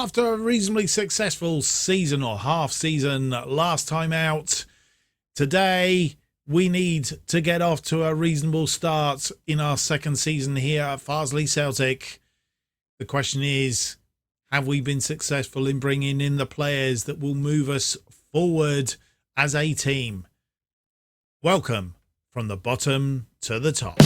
After a reasonably successful season or half season last time out, today we need to get off to a reasonable start in our second season here at Farsley Celtic. The question is, have we been successful in bringing in the players that will move us forward as a team? Welcome from the bottom to the top.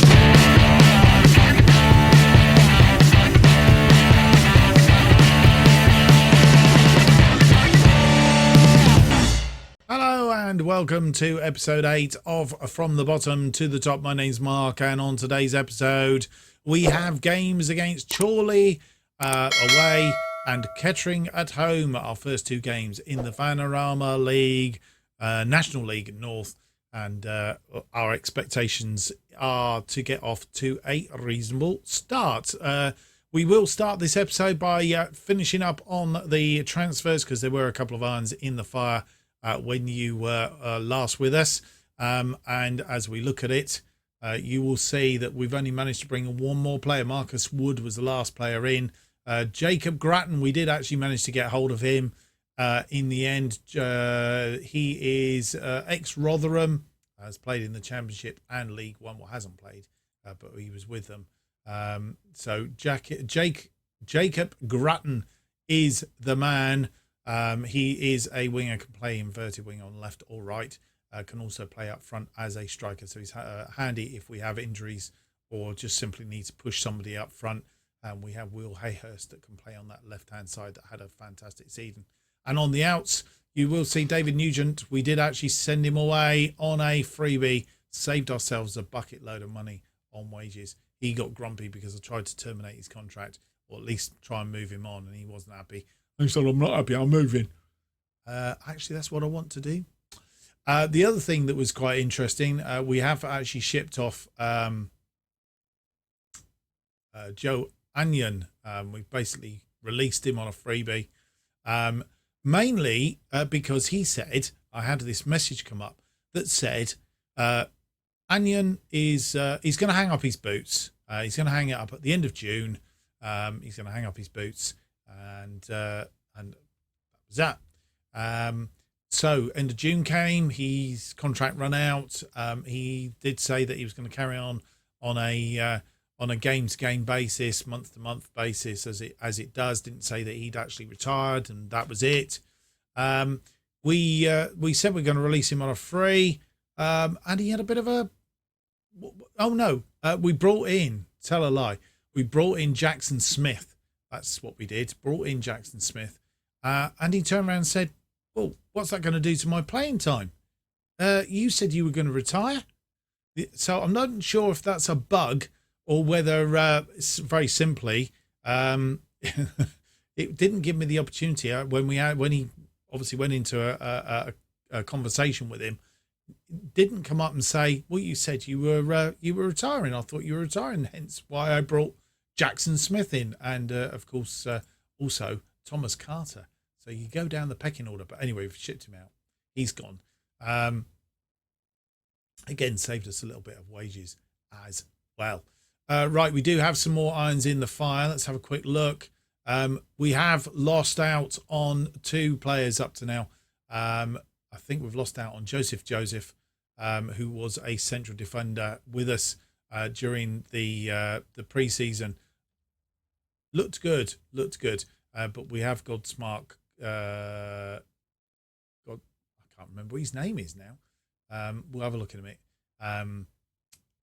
Hello and welcome to episode 8 of From the Bottom to the Top. My name's Mark, and on today's episode we have games against Chorley away and Kettering at home, our first two games in the Vanarama League National League North, and our expectations are to get off to a reasonable start. We will start this episode by finishing up on the transfers, because there were a couple of irons in the fire when you were last with us, and as we look at it, you will see that we've only managed to bring in one more player. Marcus Wood was the last player in. Jacob Grattan, we did actually manage to get hold of him in the end. He is ex-Rotherham, has played in the Championship and League One. Well, hasn't played, but he was with them. So Jacob Grattan is the man. He is a winger, can play inverted winger on left or right, can also play up front as a striker, so he's handy if we have injuries or just simply need to push somebody up front. We have Will Hayhurst that can play on that left hand side, that had a fantastic season. And on the outs, you will see David Nugent. We did actually send him away on a freebie, saved ourselves a bucket load of money on wages. He got grumpy because I tried to terminate his contract, or at least try and move him on, and he wasn't happy. He said, I'm not happy, I'm moving. Actually, that's what I want to do. The other thing that was quite interesting, we have actually shipped off Joe Anion. We've basically released him on a freebie, mainly because he said, I had this message come up that said, Anion is he's going to hang up his boots. He's going to hang it up at the end of June. He's going to hang up his boots. And that was that. So end of June came, his contract run out. He did say that he was going to carry on a game to game basis, month to month basis, as it does. Didn't say that he'd actually retired, and that was it. We said we're going to release him on a free, and he had a bit of a we brought in, tell a lie, we brought in Jackson Smith. That's what we did. Brought in Jackson Smith. And he turned around and said, well, what's that going to do to my playing time? You said you were going to retire. So I'm not sure if that's a bug or whether it's very simply, it didn't give me the opportunity when he obviously went into a conversation with him. Didn't come up and say, well, you said you were retiring. I thought you were retiring. Hence why I brought Jackson Smith in, and of course also Thomas Carter. So you go down the pecking order, but anyway, we've shipped him out. He's gone. Again, saved us a little bit of wages as well. Right, we do have some more irons in the fire. Let's have a quick look. We have lost out on two players up to now. I think we've lost out on Joseph, who was a central defender with us during the pre-season. Looked good, but we have Godsmark. I can't remember what his name is now. We'll have a look in a minute.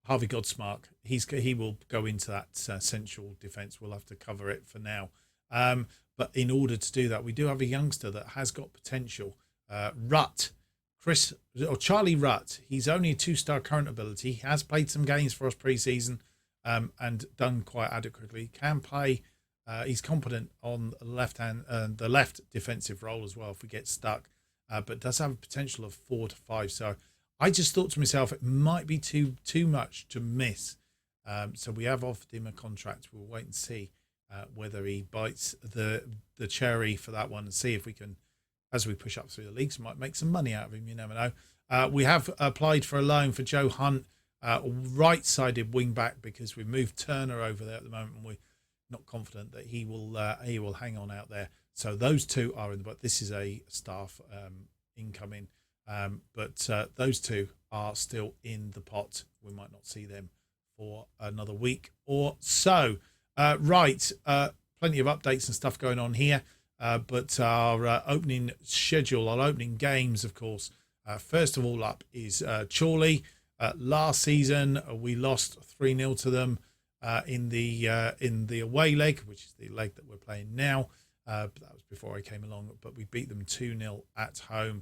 Harvey Godsmark. He will go into that central defence. We'll have to cover it for now. But in order to do that, we do have a youngster that has got potential. Charlie Rutt. He's only a 2-star current ability. He has played some games for us pre-season and done quite adequately. Can play. He's competent on the left defensive role as well if we get stuck, but does have a potential of 4 to 5. So I just thought to myself, it might be too much to miss. So we have offered him a contract. We'll wait and see whether he bites the cherry for that one, and see if we can, as we push up through the leagues, might make some money out of him. You never know. We have applied for a loan for Joe Hunt, right-sided wing back, because we moved Turner over there at the moment, and we're not confident that he will hang on out there. So those two are in the boat. This is a staff incoming, but those two are still in the pot. We might not see them for another week or so. Right, plenty of updates and stuff going on here, but our opening schedule, our opening games, of course, first of all up is Chorley. Last season we lost 3-0 to them in the away leg, which is the leg that we're playing now. But that was before I came along, but we beat them 2-0 at home.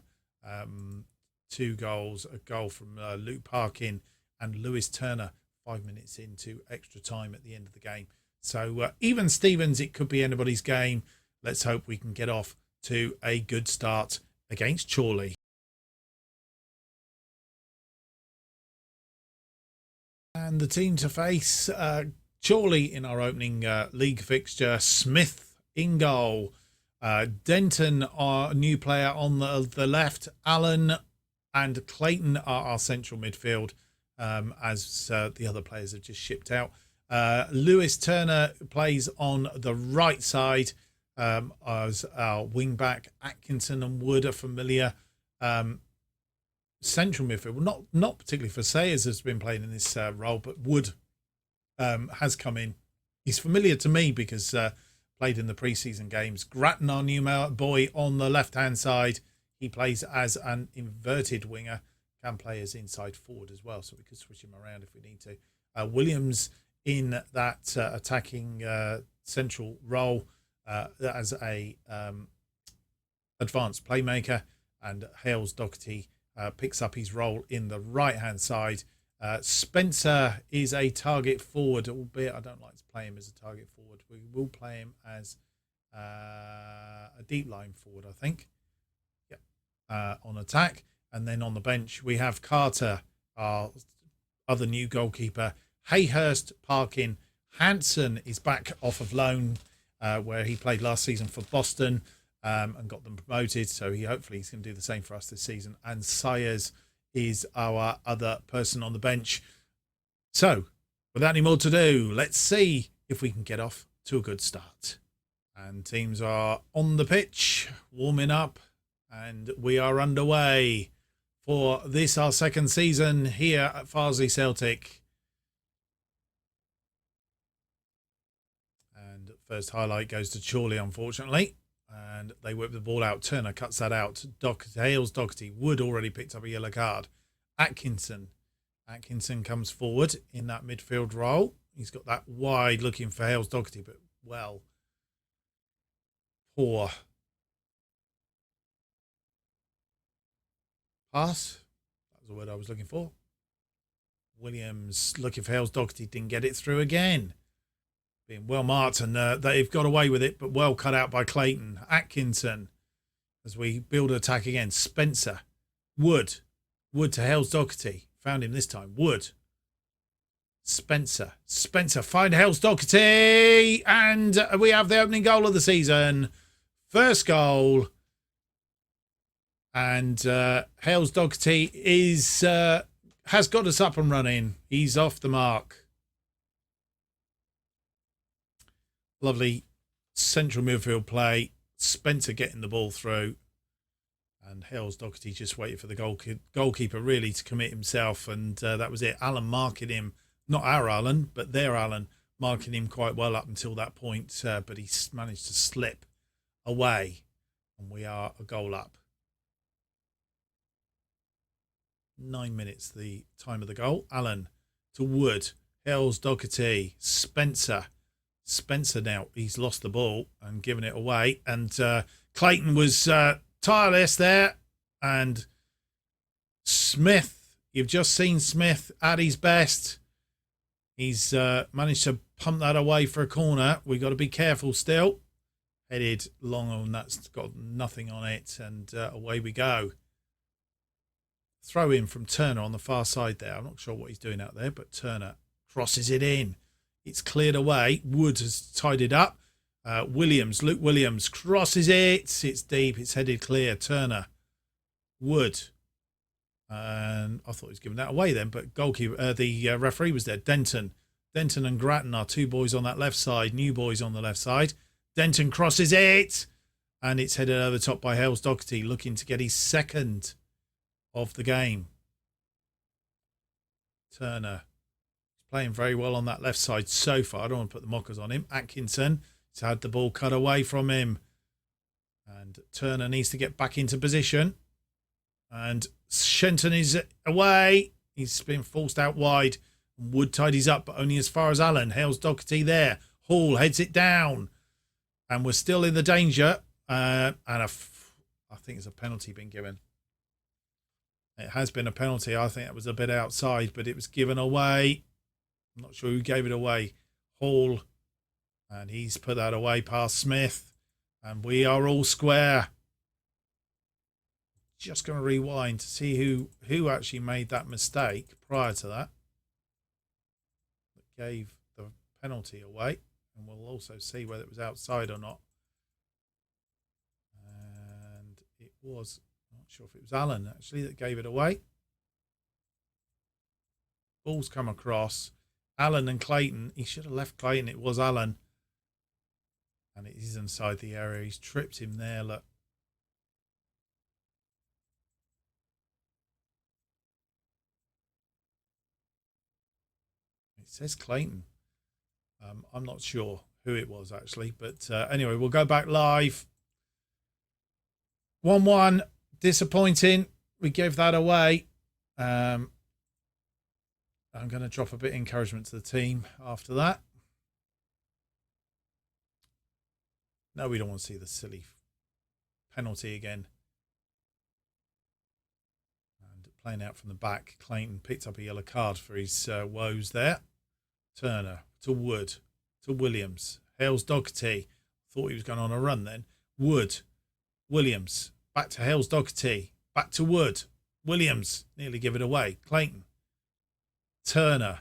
2 goals, a goal from Luke Parkin and Lewis Turner 5 minutes into extra time at the end of the game. So even Stevens, it could be anybody's game. Let's hope we can get off to a good start against Chorley. And the team to face, Chorley in our opening league fixture. Smith in goal. Denton, our new player on the left. Allen and Clayton are our central midfield, as the other players have just shipped out. Lewis Turner plays on the right side as our wing back. Atkinson and Wood are familiar. Central midfield, not particularly for Sayers has been playing in this role, but Wood has come in. He's familiar to me because played in the preseason games. Grattan, our new boy on the left-hand side. He plays as an inverted winger, can play as inside forward as well, so we could switch him around if we need to. Williams in that attacking central role as a advanced playmaker, and Hales Doherty picks up his role in the right-hand side. Spencer is a target forward, albeit I don't like to play him as a target forward. We will play him as a deep line forward, I think. Yep. On attack. And then on the bench, we have Carter, our other new goalkeeper. Hayhurst, Parkin. Hansen is back off of loan, where he played last season for Boston and got them promoted. So hopefully he's going to do the same for us this season. And Sayers is our other person on the bench. So, without any more to do, let's see if we can get off to a good start. And teams are on the pitch, warming up, and we are underway for this, our second season here at Farsley Celtic. And first highlight goes to Chorley, unfortunately. And they whip the ball out. Turner cuts that out. Hales Doherty. Wood already picked up a yellow card. Atkinson comes forward in that midfield role. He's got that wide looking for Hales Doherty, but well, poor pass. That was the word I was looking for. Williams looking for Hales Doherty, didn't get it through again. Being well marked, and they've got away with it, but well cut out by Clayton. Atkinson, as we build an attack again. Spencer. Wood to Hales Doherty. Found him this time. Wood. Spencer. Find Hales Doherty. And we have the opening goal of the season. First goal. And Hales Doherty has got us up and running. He's off the mark. Lovely central midfield play. Spencer getting the ball through. And Hales Doherty just waited for the goalkeeper really to commit himself. And that was it. Allen marking him. Not our Allen, but their Allen marking him quite well up until that point. But he managed to slip away. And we are a goal up. 9 minutes, the time of the goal. Allen to Wood. Hales Doherty. Spencer now, he's lost the ball and given it away. And Clayton was tireless there. And Smith, you've just seen Smith at his best. He's managed to pump that away for a corner. We've got to be careful still. Headed long on, that's got nothing on it. And away we go. Throw in from Turner on the far side there. I'm not sure what he's doing out there, but Turner crosses it in. It's cleared away. Wood has tied it up. Luke Williams crosses it. It's deep. It's headed clear. Turner. Wood. And I thought he was giving that away then, but the referee was there. Denton and Grattan are two boys on that left side. New boys on the left side. Denton crosses it. And it's headed over the top by Hales Doherty, looking to get his second of the game. Turner is playing very well on that left side so far. I don't want to put the mockers on him. Atkinson has had the ball cut away from him. And Turner needs to get back into position. And Shenton is away. He's been forced out wide. Wood tidies up, but only as far as Allen. Hales Doherty there. Hall heads it down. And we're still in the danger. I think it's a penalty been given. It has been a penalty. I think it was a bit outside, but it was given away. I'm not sure who gave it away. Hall. And he's put that away past Smith. And we are all square. Just going to rewind to see who actually made that mistake prior to that. That gave the penalty away. And we'll also see whether it was outside or not. And it was, I'm not sure if it was Allen actually that gave it away. Ball's come across. Allen and Clayton. He should have left Clayton. It was Allen. And it is inside the area. He's tripped him there, look. It says Clayton. I'm not sure who it was actually. But anyway, we'll go back live. 1-1. Disappointing. We gave that away. I'm going to drop a bit of encouragement to the team after that. No, we don't want to see the silly penalty again. And playing out from the back, Clayton picked up a yellow card for his woes there. Turner to Wood to Williams. Hales Doherty. Thought he was going on a run then. Wood. Williams. Back to Hales Doherty. Back to Wood. Williams. Nearly give it away. Clayton. Turner.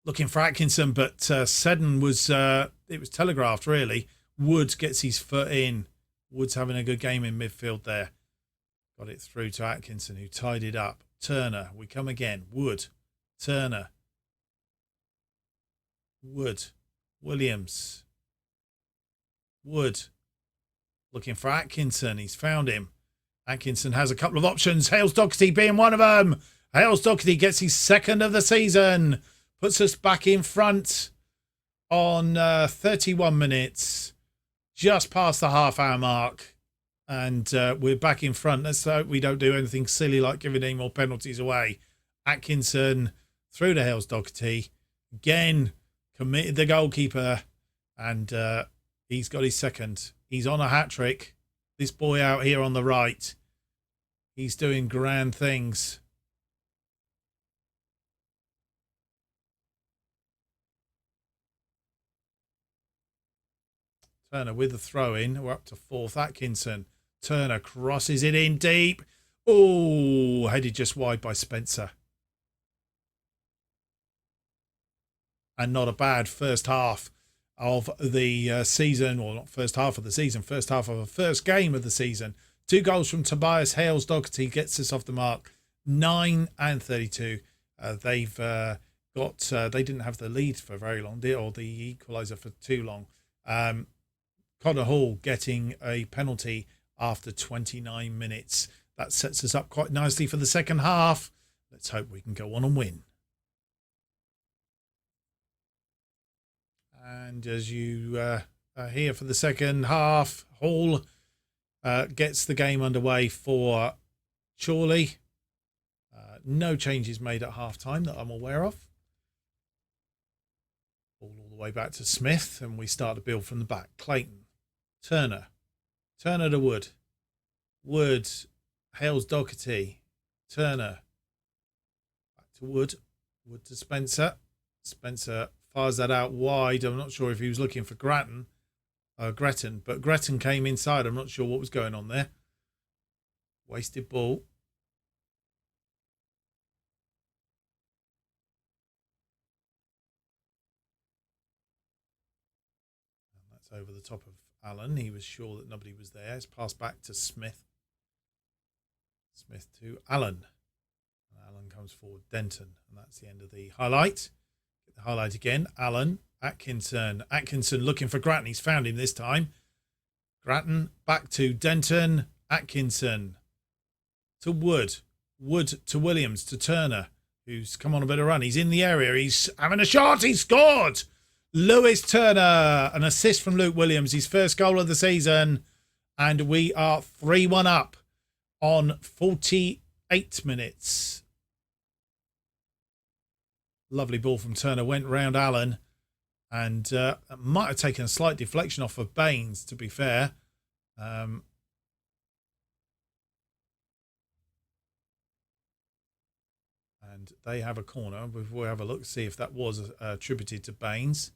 Looking for Atkinson, but Seddon was, it was telegraphed really. Wood gets his foot in. Wood's having a good game in midfield there. Got it through to Atkinson, who tied it up. Turner, we come again. Wood, Turner, Wood, Williams, Wood. Looking for Atkinson. He's found him. Atkinson has a couple of options. Hales Doherty being one of them. Hales Doherty gets his second of the season. Puts us back in front on 31 minutes. Just past the half-hour mark. And we're back in front. Let's hope we don't do anything silly like giving any more penalties away. Atkinson through to Hales Doherty. Again, committed the goalkeeper. And he's got his second. He's on a hat-trick. This boy out here on the right. He's doing grand things. Turner with the throw-in. We're up to fourth. Atkinson. Turner crosses it in deep. Oh, headed just wide by Spencer. And not a bad first half of the season. Or not first half of the season. First half of the first game of the season. 2 goals from Tobias Hales Doherty gets us off the mark. 9 and 32. They've got. They didn't have the lead for very long, or the equaliser for too long. Connor Hall getting a penalty after 29 minutes. That sets us up quite nicely for the second half. Let's hope we can go on and win. And as you are here for the second half, Hall gets the game underway for Chorley. No changes made at half-time that I'm aware of. Ball all the way back to Smith, and we start to build from the back. Clayton. Turner. Turner to Wood. Wood. Hales Doherty. Turner. Back to Wood. Wood to Spencer. Spencer fires that out wide. I'm not sure if he was looking for Gretton, but Gretton came inside. I'm not sure what was going on there. Wasted ball. And that's over the top of Allen. He was sure that nobody was there. It's passed back to Smith. Smith to Allen. And Allen comes forward. Denton. And that's the end of the highlight. Get the highlight again. Allen. Atkinson. Atkinson looking for Grattan. He's found him this time. Grattan back to Denton. Atkinson to Wood. Wood to Williams to Turner, who's come on a bit of run. He's in the area. He's having a shot. He scored. Lewis Turner, an assist from Luke Williams, his first goal of the season. And we are 3-1 up on 48 minutes. Lovely ball from Turner. Went round Allen. And might have taken a slight deflection off of Baines, to be fair. And they have a corner. We'll have a look, see if that was attributed to Baines.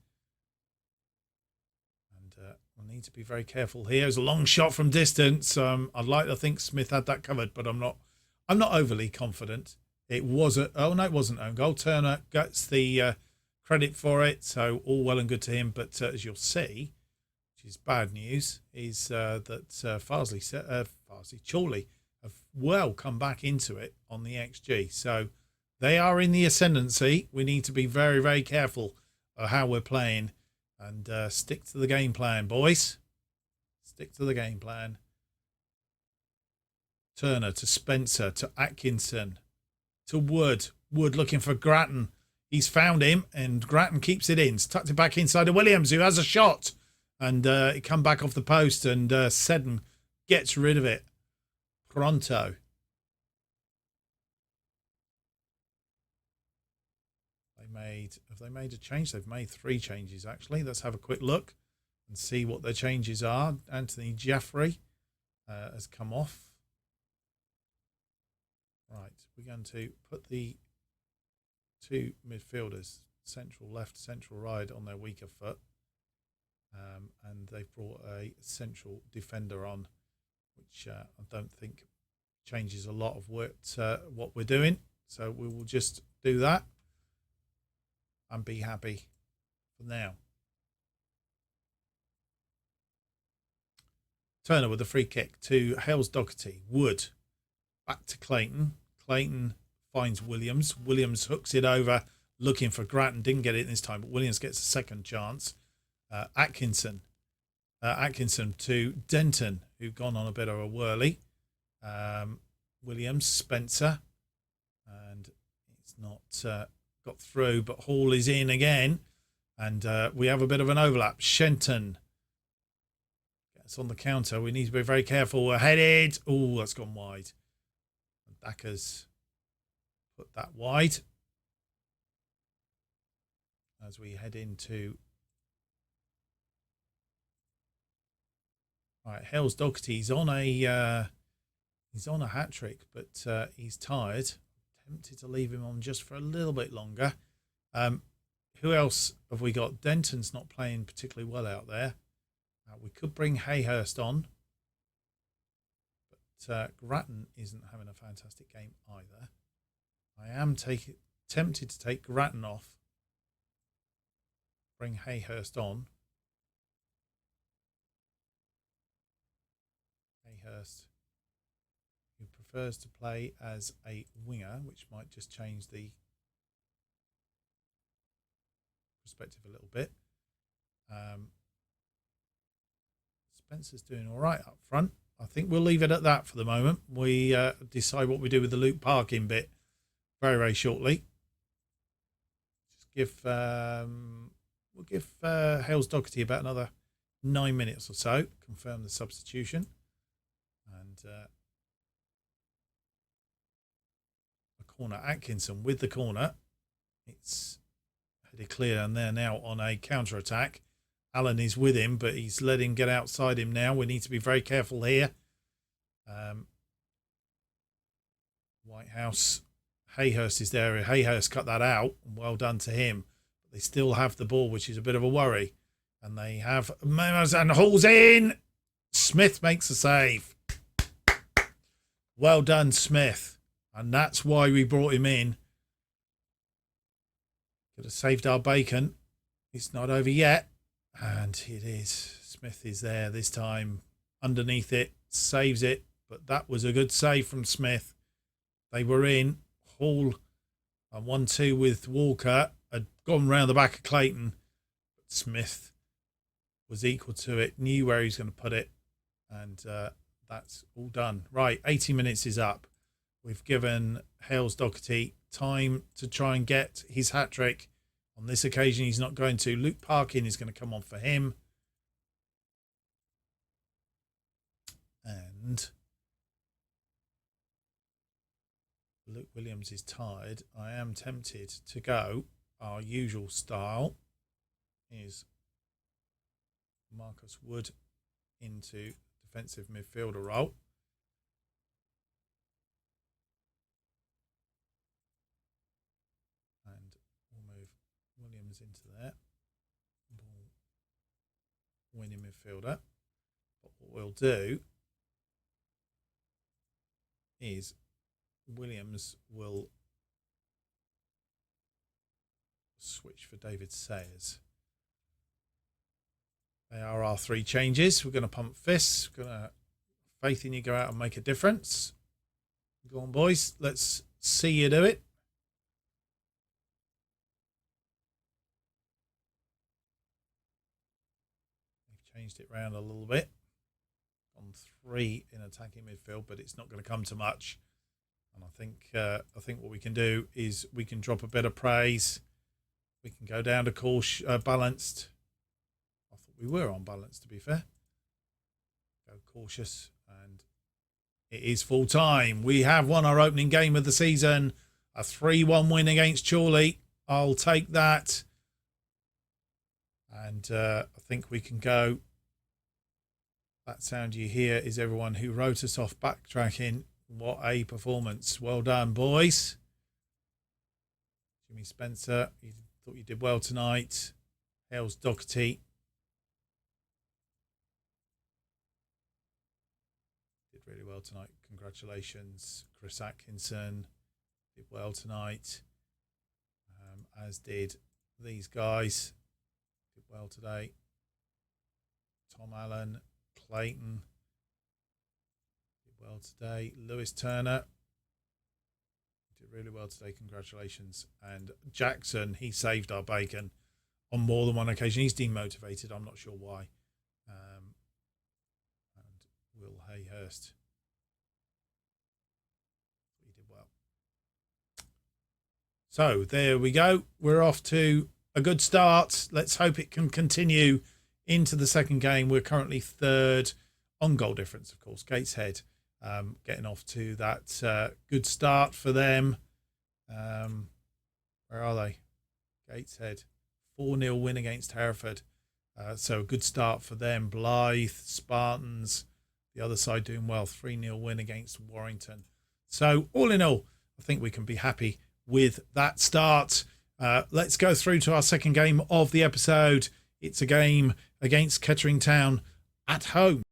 And we'll need to be very careful here. It's a long shot from distance. I'd like to think Smith had that covered, but I'm not overly confident. It was oh no, it wasn't own goal. Turner gets the credit for it, so all well and good to him. But as you'll see, which is bad news, is that Chorley have well come back into it on the XG. So they are in the ascendancy. We need to be very, very careful of how we're playing and stick to the game plan, boys. Stick to the game plan. Turner to Spencer to Atkinson to Wood. Wood looking for Grattan. He's found him, and Grattan keeps it in. He's tucked it back inside to Williams, who has a shot. And it come back off the post, and Seddon gets rid of it. Pronto. Have they made a change? They've made 3 changes, actually. Let's have a quick look and see what their changes are. Anthony Jeffrey has come off. Right, we're going to put the 2 midfielders, central left, central right, on their weaker foot. And they've brought a central defender on, which I don't think changes a lot of what we're doing. So we will just do that and be happy for now. Turner with a free kick to Hales Doherty. Wood back to Clayton. Clayton finds Williams. Williams hooks it over, looking for Grattan. Didn't get it this time, but Williams gets a second chance. Atkinson to Denton, who've gone on a bit of a whirly. Williams, Spencer, and it's not got through, but Hall is in again, and we have a bit of an overlap. Shenton gets on the counter. We need to be very careful. We're headed. Oh, that's gone wide. Dacker's put that wide as we head into. All right, Hales Doherty, he's on a hat trick, but he's tired. Tempted to leave him on just for a little bit longer. Who else have we got? Denton's not playing particularly well out there. We could bring Hayhurst on, but Grattan isn't having a fantastic game either. I am tempted to take Grattan off, bring Hayhurst on. Hayhurst, who prefers to play as a winger, which might just change the perspective a little bit. Spencer's doing all right up front. I think we'll leave it at that for the moment. We decide what we do with the Luke Parkin bit very, very shortly. Just give we'll give Hales Doherty about another 9 minutes or so. Confirm the substitution. And a corner. Atkinson with the corner. It's headed clear, and they're now on a counter attack. Allen is with him, but he's let him get outside him now. We need to be very careful here. Whitehouse, Hayhurst is there. Hayhurst cut that out. Well done to him. But they still have the ball, which is a bit of a worry. And they have Memos and Hall's in. Smith makes a save. Well done, Smith. And that's why we brought him in. Could have saved our bacon. It's not over yet. And it is. Smith is there this time. Underneath it. Saves it. But that was a good save from Smith. They were in. Hall, a 1-2 with Walker, had gone round the back of Clayton. But Smith was equal to it. Knew where he was going to put it. And that's all done. Right, 80 minutes is up. We've given Hales Doherty time to try and get his hat-trick. On this occasion, he's not going to. Luke Parkin is going to come on for him. And Luke Williams is tired. I am tempted to go. Our usual style is Marcus Wood into defensive midfielder role. And we'll move Williams into there. Winning midfielder. But what we'll do is Williams will switch for David Sayers. They are our three changes. We're going to pump fists. We're going to faith in you, go out and make a difference. Go on, boys. Let's see you do it. We've changed it around a little bit. On 3 in attacking midfield, but it's not going to come to much. And I think what we can do is we can drop a bit of praise. We can go down to course balanced. I thought we were on balance, to be fair. Go cautious, and it is full time. We have won our opening game of the season, a 3-1 win against Chorley. I'll take that, and I think we can go. That sound you hear is everyone who wrote us off backtracking. What a performance. Well done, boys. Jimmy Spencer, you thought you did well tonight. Hales Doherty did really well tonight. Congratulations. Chris Atkinson did well tonight. As did these guys. Did well today. Tom Allen. Clayton did well today. Lewis Turner did really well today. Congratulations. And Jackson, he saved our bacon on more than one occasion. He's demotivated. I'm not sure why. And Will Hayhurst, he did well. So there we go. We're off to a good start. Let's hope it can continue into the second game. We're currently third on goal difference, of course. Gateshead getting off to that good start for them. Where are they? Gateshead, 4-0 win against Hereford. So a good start for them. Blythe, Spartans, the other side doing well. 3-0 win against Warrington. So all in all, I think we can be happy with that start. Let's go through to our second game of the episode. It's a game against Kettering Town at home.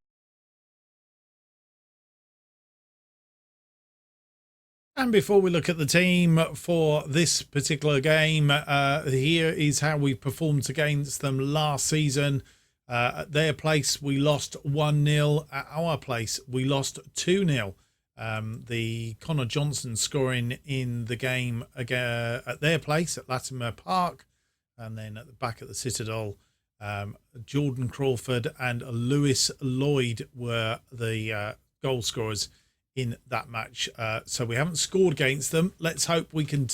And before we look at the team for this particular game, here is how we performed against them last season. At their place, we lost 1-0. At our place, we lost 2-0. The Connor Johnson scoring in the game again at their place at Latimer Park. And then at the back at the Citadel, Jordan Crawford and Lewis Lloyd were the goal scorers in that match. So we haven't scored against them. Let's hope we can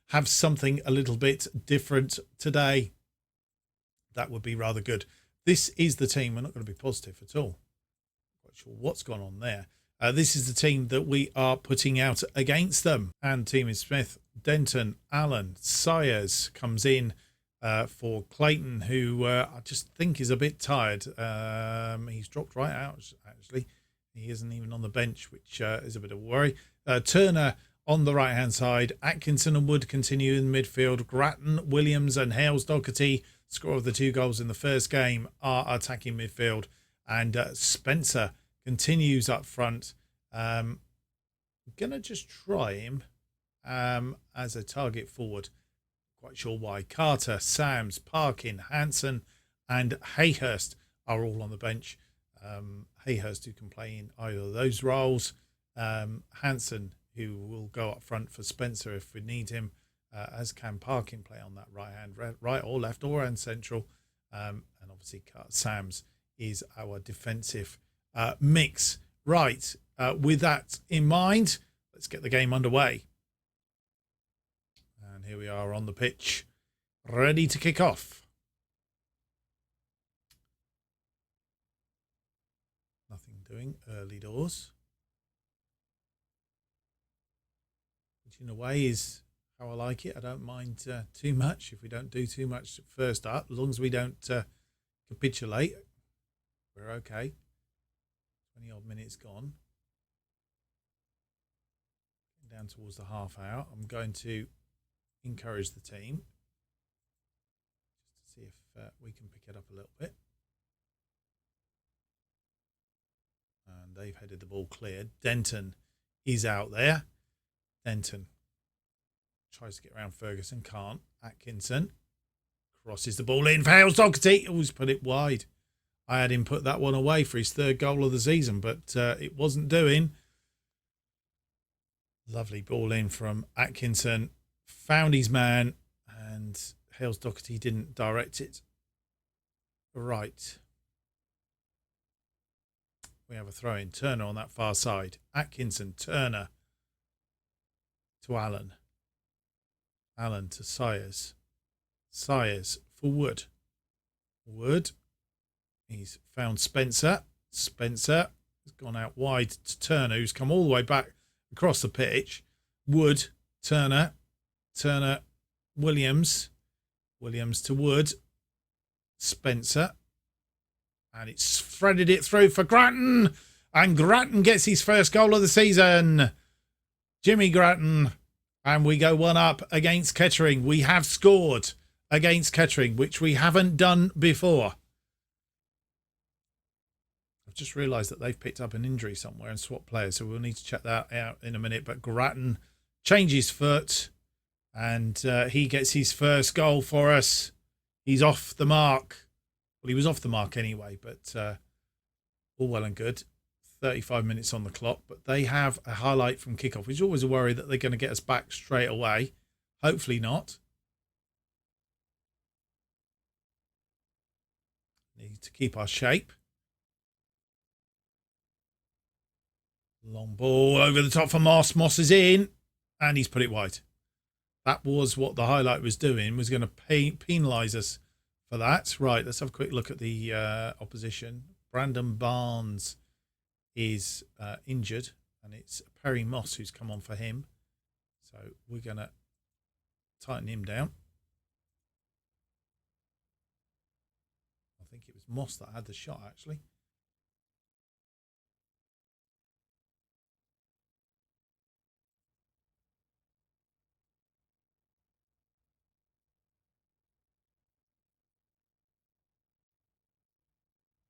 have something a little bit different today. That would be rather good. This is the team. We're not going to be positive at all. Not quite sure what's gone on there. This is the team that we are putting out against them. And team is Smith, Denton, Allen, Sayers comes in for Clayton, who I just think is a bit tired. He's dropped right out, actually. He isn't even on the bench, which is a bit of a worry. Turner on the right-hand side. Atkinson and Wood continue in midfield. Grattan, Williams and Hales Doherty, score of the 2 goals in the first game, are attacking midfield. And Spencer continues up front. I'm going to just try him as a target forward. Quite sure why. Carter, Sams, Parkin, Hanson and Hayhurst are all on the bench. Hayhurst, who can play in either of those roles. Hanson, who will go up front for Spencer if we need him, as can Parkin play on that right or left or and central. And obviously Sams is our defensive mix. Right, with that in mind, let's get the game underway. And here we are on the pitch, ready to kick off. Nothing doing, early doors. Which in a way is how I like it. I don't mind too much if we don't do too much first up. As long as we don't capitulate, we're okay. 20 odd minutes gone. Down towards the half hour. I'm going to encourage the team just to see if we can pick it up a little bit. And they've headed the ball clear. Denton is out there. Denton tries to get around Ferguson, can't. Atkinson crosses the ball in for Hales Doherty. Always put it wide. I had him put that one away for his third goal of the season, but it wasn't doing. Lovely ball in from Atkinson. Found his man, and Hales Doherty didn't direct it right. We have a throw in. Turner on that far side. Atkinson, Turner to Allen. Allen to Sayers. Sayers for Wood. Wood. He's found Spencer. Spencer has gone out wide to Turner, who's come all the way back across the pitch. Wood, Turner. Turner, Williams. Williams to Wood. Spencer. And it's threaded it through for Grattan. And Grattan gets his first goal of the season. Jimmy Grattan. And we go one up against Kettering. We have scored against Kettering, which we haven't done before. I've just realised that they've picked up an injury somewhere and swapped players, so we'll need to check that out in a minute. But Grattan changes foot, and he gets his first goal for us. He's off the mark. Well, he was off the mark anyway, but all well and good. 35 minutes on the clock, but they have a highlight from kickoff, which is always a worry that they're going to get us back straight away. Hopefully not. Need to keep our shape. Long ball over the top for Moss. Moss is in, and he's put it wide. That was what the highlight was doing, was going to penalise us for that. Right, let's have a quick look at the opposition. Brandon Barnes is injured, and it's Perry Moss who's come on for him. So we're going to tighten him down. I think it was Moss that had the shot, actually.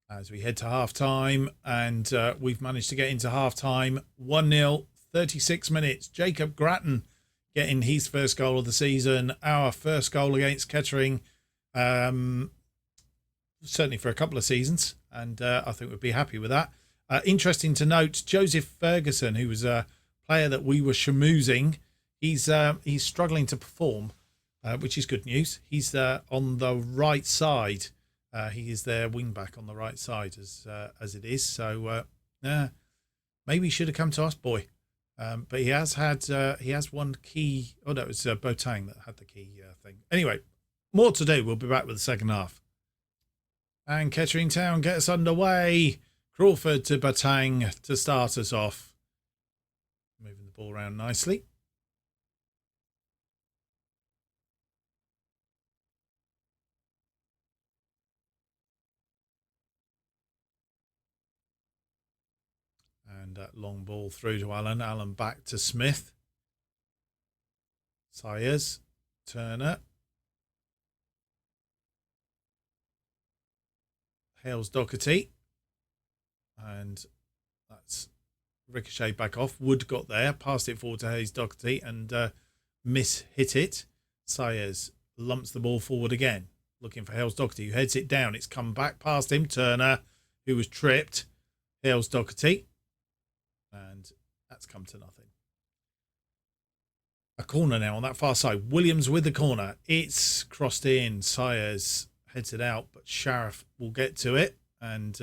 As we head to half-time, and we've managed to get into half-time. 1-0, 36 minutes. Jacob Grattan getting his first goal of the season. Our first goal against Kettering, certainly for a couple of seasons, and I think we'd be happy with that. Interesting to note, Joseph Ferguson, who was a player that we were schmoozing, he's struggling to perform, which is good news. He's on the right side. He is their wing back on the right side as it is. So maybe he should have come to us, boy. But he has one key. Oh no, it was Boateng that had the key thing. Anyway, more to do. We'll be back with the second half. And Kettering Town gets underway. Crawford to Boateng to start us off. Moving the ball around nicely. And that long ball through to Allen. Allen back to Smith. Sayers. Turner. Hales Doherty. And that's ricochet back off. Wood got there. Passed it forward to Hales Doherty and hit it. Sayers lumps the ball forward again. Looking for Hales Doherty, who heads it down. It's come back past him. Turner, who was tripped. Hales Doherty. And that's come to nothing. A corner now on that far side. Williams with the corner. It's crossed in. Sayers heads it out, but Sheriff will get to it. And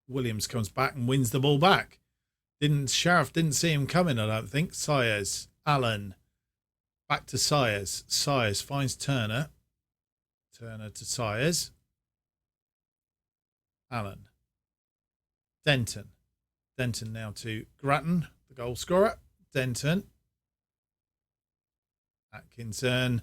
Williams comes back and wins the ball back. Sheriff didn't see him coming, I don't think. Sayers, Allen, back to Sayers. Sayers finds Turner. Turner to Sayers. Allen. Denton. Denton now to Grattan, the goal scorer. Denton. Atkinson.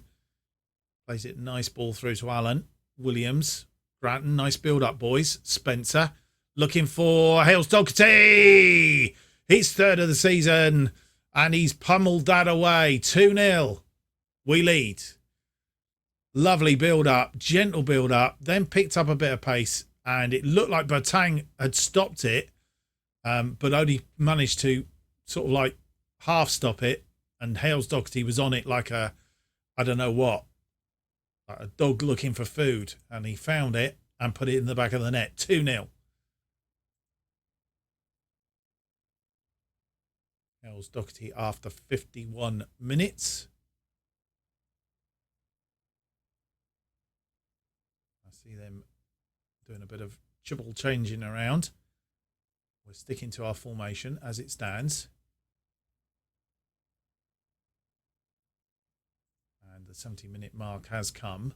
Plays it, nice ball through to Allen. Williams. Grattan, nice build-up, boys. Spencer. Looking for Hales Doherty. His third of the season. And he's pummeled that away. 2-0. We lead. Lovely build-up. Gentle build-up. Then picked up a bit of pace. And it looked like Bertang had stopped it. But only managed to sort of like half stop it. And Hales Doherty was on it like a, I don't know what. Like a dog looking for food. And he found it and put it in the back of the net. 2-0. Hales Doherty after 51 minutes. I see them doing a bit of chibble changing around. We're sticking to our formation as it stands. And the 70-minute mark has come.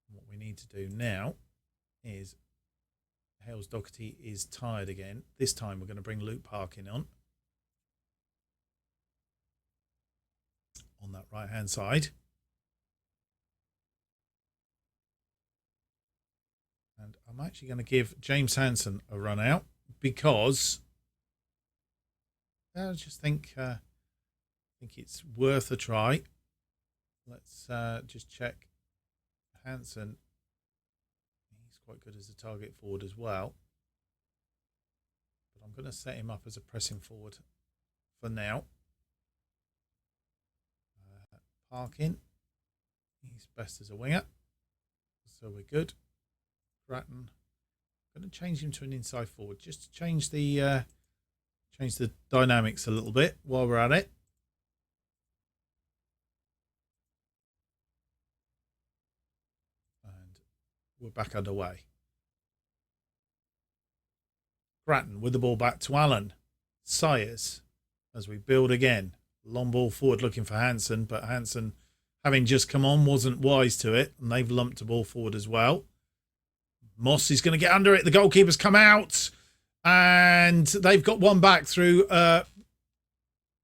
What we need to do now is Hales Doherty is tired again. This time we're going to bring Luke Parkin on that right-hand side. And I'm actually going to give James Hansen a run out because I just think it's worth a try. Let's just check. Hansen, he's quite good as a target forward as well. But I'm going to set him up as a pressing forward for now. Parkin, he's best as a winger, so we're good. Grattan, I'm going to change him to an inside forward just to change the dynamics a little bit while we're at it. And we're back underway. Grattan with the ball back to Allen. Sayers as we build again. Long ball forward looking for Hansen, but Hansen, having just come on, wasn't wise to it, and they've lumped the ball forward as well. Moss is going to get under it. The goalkeeper's come out, and they've got one back through, and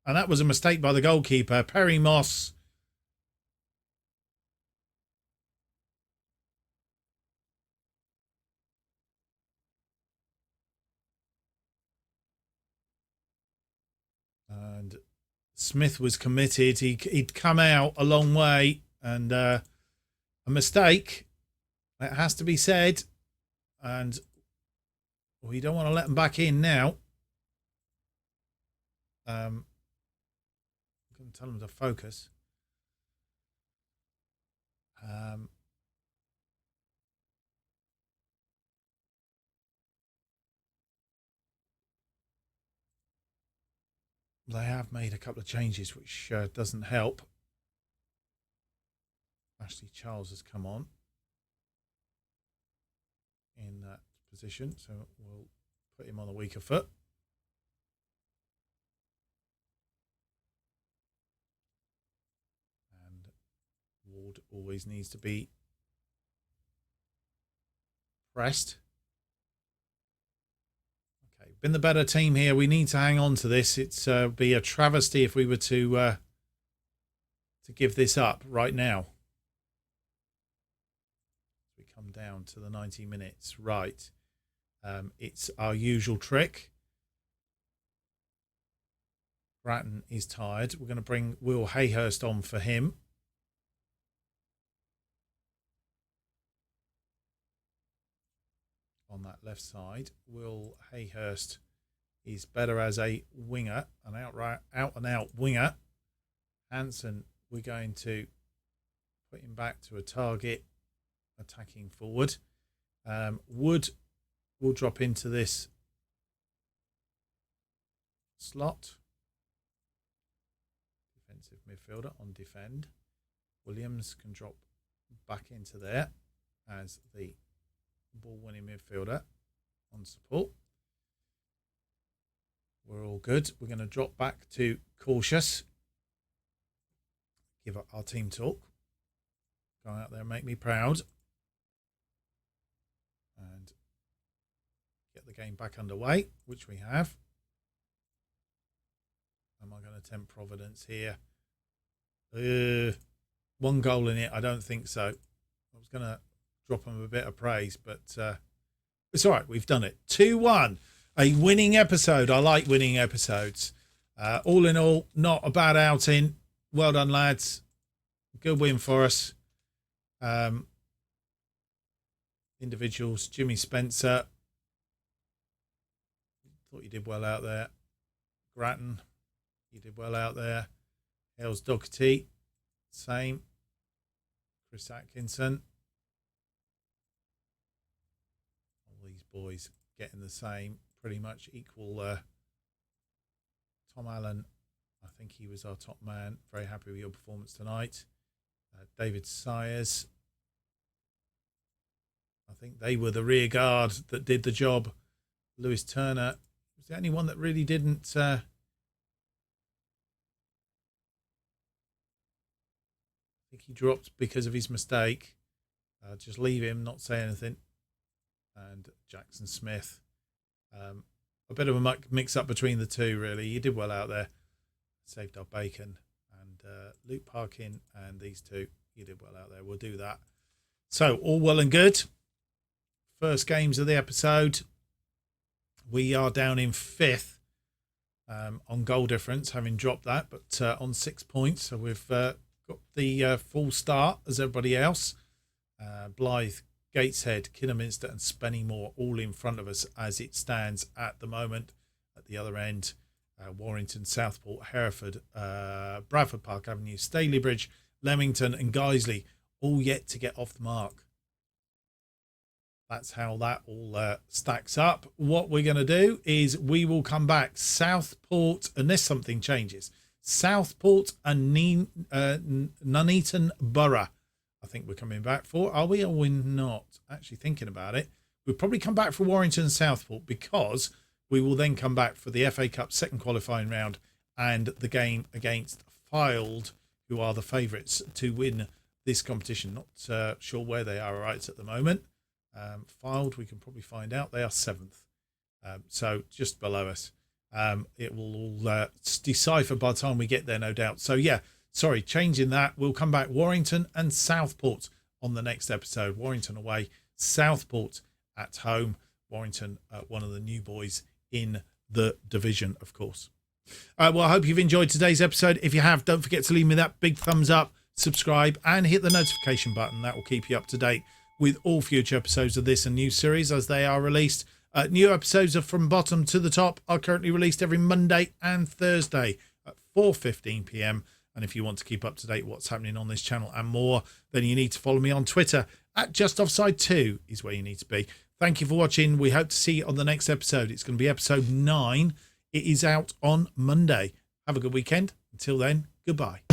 that was a mistake by the goalkeeper, Perry Moss. And Smith was committed. He'd come out a long way, and a mistake. It has to be said. And we don't want to let them back in now. I'm going to tell them to focus. They have made a couple of changes, which doesn't help. Ashley Charles has come on in that position, so we'll put him on the weaker foot. And Ward always needs to be pressed. Okay, been the better team here. We need to hang on to this. It's be a travesty if we were to give this up right now. We come down to the 90 minutes. Right. It's our usual trick. Grattan is tired. We're going to bring Will Hayhurst on for him. On that left side, Will Hayhurst is better as a winger, an out and out winger. Hansen, we're going to put him back to a target attacking forward. Wood will drop into this slot. Defensive midfielder on defend. Williams can drop back into there as the ball winning midfielder on support. We're all good. We're going to drop back to cautious. Give up our team talk. Go out there and make me proud. And get the game back underway, which we have. Am I going to tempt Providence here? One goal in it? I don't think so. I was going to drop them a bit of praise, but it's all right. We've done it. 2-1. A winning episode. I like winning episodes. All in all, not a bad outing. Well done, lads. Good win for us. Individuals. Jimmy Spencer. Thought you did well out there. Grattan. You did well out there. Hales Doherty. Same. Chris Atkinson. All these boys getting the same. Pretty much equal. Tom Allen, I think he was our top man. Very happy with your performance tonight. David Sayers, I think they were the rear guard that did the job. Lewis Turner was the only one that really didn't. I think he dropped because of his mistake. Just leave him, not say anything. And Jackson Smith. A bit of a mix up between the two, really. You did well out there. Saved our bacon. And Luke Parkin and these two, you did well out there. We'll do that. So, all well and good. First games of the episode. We are down in 5th on goal difference, having dropped that, but on 6 points. So, we've got the full start as everybody else. Blythe, Gateshead, Kidderminster and Spennymoor all in front of us as it stands at the moment. At the other end, Warrington, Southport, Hereford, Bradford Park Avenue, Stalybridge, Leamington and Guiseley all yet to get off the mark. That's how that all stacks up. What we're going to do is we will come back Southport, unless something changes. Southport and Nuneaton Borough. I think we're coming back for. Are we or we're not? Actually thinking about it. We'll probably come back for Warrington and Southport because we will then come back for the FA Cup second qualifying round and the game against Fylde, who are the favourites to win this competition. Not sure where they are right at the moment. Fylde, we can probably find out. They are 7th. So just below us. It will all decipher by the time we get there, no doubt. So, yeah. Sorry, changing that. We'll come back Warrington and Southport on the next episode. Warrington away, Southport at home. Warrington, one of the new boys in the division, of course. Well, I hope you've enjoyed today's episode. If you have, don't forget to leave me that big thumbs up, subscribe, and hit the notification button. That will keep you up to date with all future episodes of this and new series as they are released. New episodes of From Bottom to the Top are currently released every Monday and Thursday at 4:15 p.m. And if you want to keep up to date what's happening on this channel and more, then you need to follow me on Twitter at JustOffside2 is where you need to be. Thank you for watching. We hope to see you on the next episode. It's going to be episode 9. It is out on Monday. Have a good weekend. Until then, goodbye.